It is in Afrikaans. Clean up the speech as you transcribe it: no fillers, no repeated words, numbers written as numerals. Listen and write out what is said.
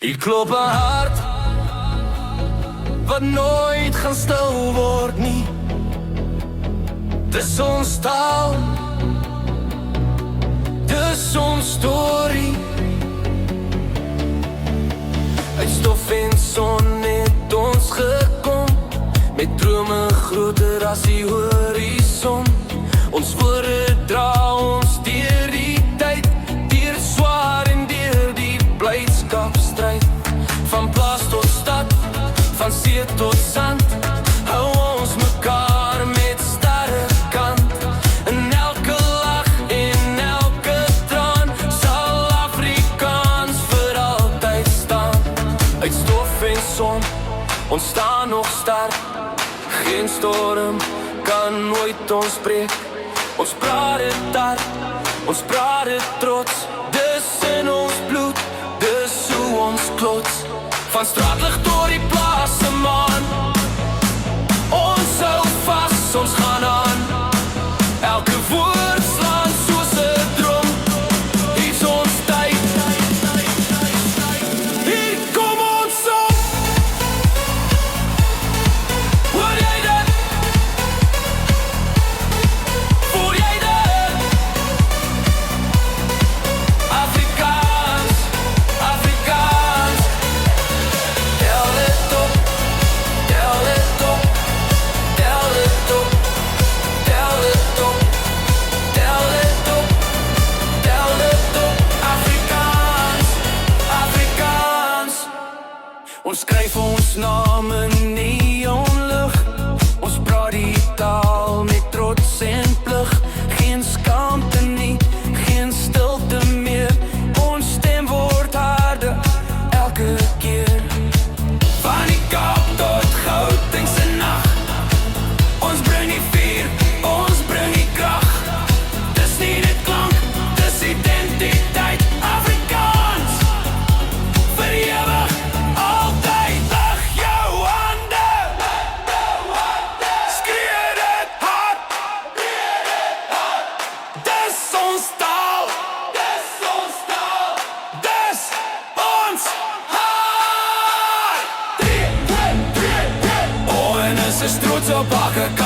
Hier klop 'n hart wat nooit gaan stil word nie. Dis ons taal, dis ons storie. Uit stof en son het ons gekom, met drome groter as die horison. Ons woorde dra ons deur die tyd, deur swaar en deur die blydskapstryd. Van plaas tot stad, van see tot sand, hou ons mekaar met sterrekant. In elke lag en elke traan sal Afrikaans vir altyd staan. Uit stof en son, ons staan nog sterk. Geen storm kan nooit ons breek. Ons praat dit hard, ons praat dit trots. Dis in ons bloed, dis hoe ons klots. Van straatlig tot die plase maan, ons hou vas, ons gaan aan. Elke woord slaan soos 'n drom. Hier's ons tyd, hier kom ons op. Hoor jy dit? Voel jy dit? Afrikaans, Afrikaans. Tel dit op, tel dit op, tel dit op, tel dit op, tel dit op, tel dit op. Afrikaans, Afrikaans. Ons skryf ons name in neonlig. Ons praat die taal met trots en plig. Geen skaamte nie, geen stilte meer. Ons stem word harder elke keer. Van die Kaap tot Gauteng se nag, ons bring die vuur, ons bring die krag. Dis nie net klank, dis identiteit. Afrikaans, vir ewig, altyd. Lig jou hande, skree dit hard. Dis ons taal, dis ons taal, dis ons hart. 3, 2, 3, 3. Oh, en is trots op elke kant.